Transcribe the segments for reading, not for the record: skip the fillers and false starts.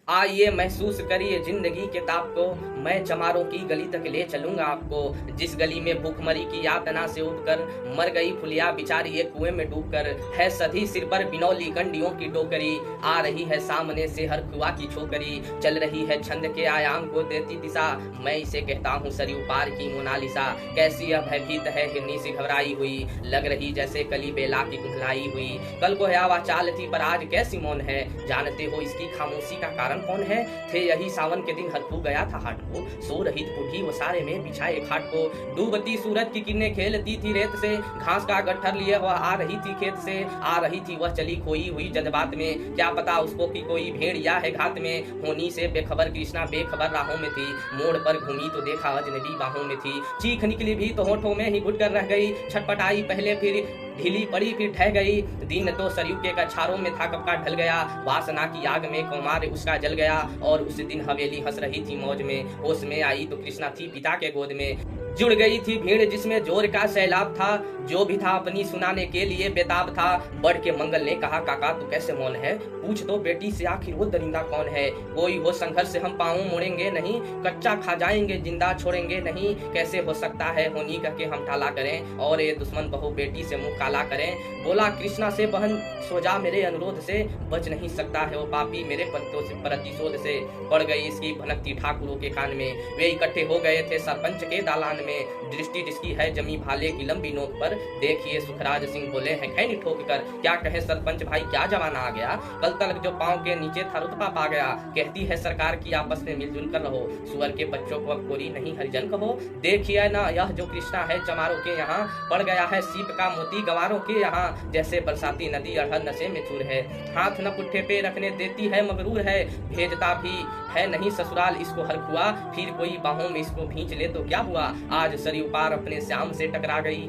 आइए महसूस करिए जिंदगी के ताप को, मैं चमारों की गली तक ले चलूंगा आपको। जिस गली में भूखमरी की यातना से उबकर मर गई फुलिया बिचारी एक कुएं में डूबकर। है सधी सिर पर बिनौली कंडियों की टोकरी, आ रही है सामने से हर कुआ की छोकरी। चल रही है छंद के आयाम को देती दिशा, मैं इसे कहता हूँ सरयू पार की मोनालिसा। कैसी यह भयभीत है हिरनी सी घबराई हुई, लग रही जैसे कली बेला की कुंभलाई हुई। कल को हयावा चाल थी पर आज कैसी मौन है, जानते हो इसकी खामोशी का कारण कौन है। थे यही सावन के दिन हरखू गया था हाट को, सो रही बूढ़ी वो सारे में बिछाए खाट को। डूबती सूरज की किरणें खेलती थी रेत से, घास का गट्ठर लिए वह आ रही थी खेत से। आ रही थी वह चली खोई हुई जज्बात में, क्या पता उसको कि कोई भेड़िया है घात में। होनी से बेखबर कृष्णा बेखबर राहों में थी, मोड़ पर घूमी तो देखा अजनबी बाहों में थी। चीख निकली भी तो होठों में ही घुट कर रह गई, छटपटाई पहले फिर ढीली पड़ी फिर ढह गई। दिन तो सरयू के कछारों में था कब का ढल गया, वासना की आग में कौमार उसका जल गया। और उस दिन हवेली हंस रही थी मौज में, होश में आई तो कृष्णा थी पिता के गोद में। जुड़ गई थी भीड़ जिसमें जोर का सैलाब था, जो भी था अपनी सुनाने के लिए बेताब था। बढ़ के मंगल ने कहा काका तू कैसे मौन है, पूछ दो बेटी से आखिर वो दरिंदा कौन है। कोई हो संघर्ष से हम पाँव मोड़ेंगे नहीं, कच्चा खा जाएंगे जिंदा छोड़ेंगे नहीं। कैसे हो सकता है होनी करके हम टाला करें, और ये दुश्मन बहू बेटी से मुंह काला करें। बोला कृष्णा से बहन सो जा मेरे अनुरोध से, बच नहीं सकता है वो पापी मेरे प्रतिशोध से। पड़ गई इसकी भनकती ठाकुरों के कान में, वे इकट्ठे हो गए थे सरपंच के दालान में। दृष्टि जिसकी है जमी भाले की लंबी नोक पर, देखिए सुखराज सिंह बोले हैं खैनी ठोक कर। क्या कहे सरपंच भाई क्या जमाना आ गया, कल तक जो पांव के नीचे था रुतबा पा गया। कहती है सरकार की आपस में मिलजुल कर रहो, सुअर के बच्चों को अब कोरी नहीं हरिजन कहो। देखिए ना यह जो कृष्णा है चमारों के यहाँ, पड़ गया है सीप का मोती गवारों के यहाँ। जैसे बरसाती नदी अड़हर नशे में चूर है, हाथ न पुट्ठे पे रखने देती है मगरूर है। भेजता भी है नहीं ससुराल इसको हरखुआ, फिर कोई बाहों में इसको भींच ले तो क्या हुआ। आज सरयू पार अपने श्याम से टकरा गई,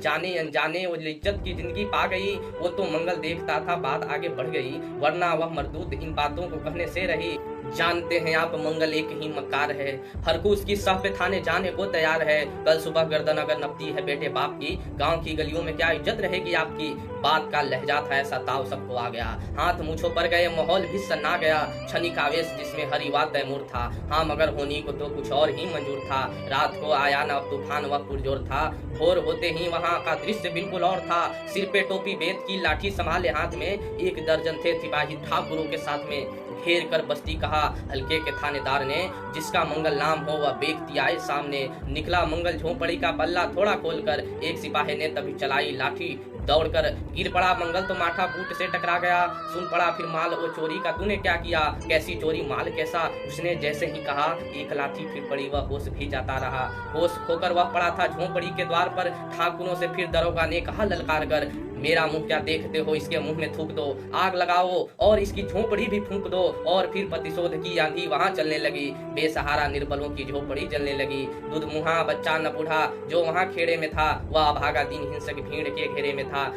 जाने अनजाने वो इज्जत की जिंदगी पा गई। वो तो मंगल देखता था बात आगे बढ़ गई, वरना वह मरदूत इन बातों को कहने से रही। जानते हैं आप मंगल एक ही मकार है, हरकू उसकी सह पे थाने जाने को तैयार है। कल सुबह गर्दन अगर नपती है बेटे बाप की, गांव की गलियों में क्या इज्जत रहेगी आपकी। बात का लहजा था ऐसा ताव सबको आ गया, हाथ मूछों पर गए माहौल भी सन्ना गया। क्षणिक आवेश जिसमें हर युवा तैमूर था, हाँ मगर होनी को तो कुछ और ही मंजूर था। रात को आया न तूफान वह पुरजोर था, भोर होते ही वहाँ का दृश्य बिल्कुल और था। सिर पे टोपी बेत की लाठी संभाले हाथ में, एक दर्जन थे सिपाही ठाकुरों के साथ में। घेर कर बस्ती कहा हल्के के थानेदार ने, जिसका मंगल नाम हो वह बेख्ती आए सामने। निकला मंगल झोंपड़ी का पल्ला थोड़ा खोलकर, एक सिपाही ने तभी चलाई लाठी दौड़कर। गिर पड़ा मंगल तो माथा बूट से टकरा गया, सुन पड़ा फिर माल वो चोरी का तूने क्या किया। कैसी चोरी माल कैसा, उसने जैसे ही कहा एक लाठी फिर पड़ी, वह होश भी जाता रहा। होश खोकर वह पड़ा था झोंपड़ी के द्वार पर, ठाकुरों से फिर दरोगा ने कहा ललकार कर, मेरा मुंह क्या देखते हो, इसके मुंह में थूक दो, आग लगाओ और इसकी झोंपड़ी भी फूंक दो। और फिर प्रतिशोध की आंधी वहां चलने लगी, बेसहारा निर्बलों की झोंपड़ी जलने लगी। दूध मुहा बच्चा न बूढ़ा जो वहां खेड़े में था, वह अभागा दिन हिंसक भीड़ के घेरे में था।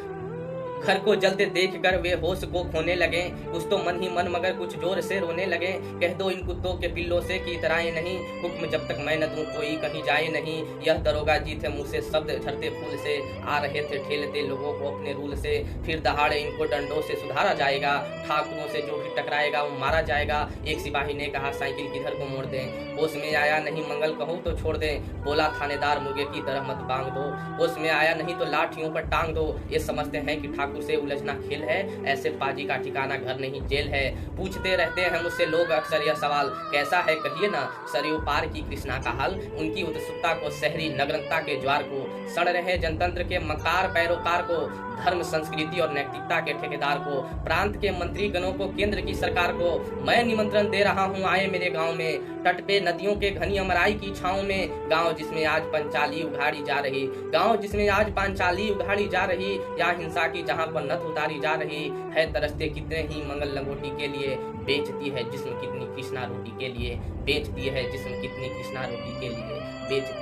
घर को जलते देखकर वे होश को खोने लगे, कुछ तो मन ही मन मगर कुछ जोर से रोने लगे। कह दो इन कुत्तों के पिल्लों से कि इतराए नहीं, हुक्म जब तक मैं न दूं कोई कहीं जाए नहीं। यह दरोगा जी थे मुंह से शब्द झरते फूल से, आ रहे थे ठेलते लोगों को अपने रूल से। फिर दहाड़े इनको डंडों से सुधारा जाएगा, ठाकुरों से जो भी टकराएगा वो मारा जाएगा। एक सिपाही ने कहा साइकिल किधर को मोड़ दें, होश में आया नहीं मंगल कहूँ तो छोड़ दें। बोला थानेदार मुर्गे की तरह मत बांग दो, होश में आया नहीं तो लाठियों पर टांग दो। ये समझते हैं कि ठाकुर से उलझना खेल है, ऐसे पाजी का ठिकाना घर नहीं जेल है। पूछते रहते हैं मुझसे लोग अक्सर यह सवाल, कैसा है कहिए ना सरयू पार की कृष्णा का हाल। उनकी उत्सुकता को शहरी नगरता के ज्वार को, सड़ रहे जनतंत्र के मकार पैरोकार को, धर्म संस्कृति और नैतिकता के ठेकेदार को, प्रांत के मंत्री गणों को, केंद्र की सरकार को मैं निमंत्रण दे रहा हूँ आए मेरे गांव में। तट पे नदियों के घनी अमराई की छांव में, गांव जिसमें आज पंचाली उघाड़ी जा रही, गांव जिसमें आज पांचाली उघाड़ी जा रही। या हिंसा की जहां पर नथ उतारी जा रही है, तरसते कितने ही मंगल लंगोटी के लिए, बेचती है जिस्म कितनी कृष्णा रोटी के लिए, बेचती है जिस्म कितनी कृष्णा रोटी के लिए, बेचती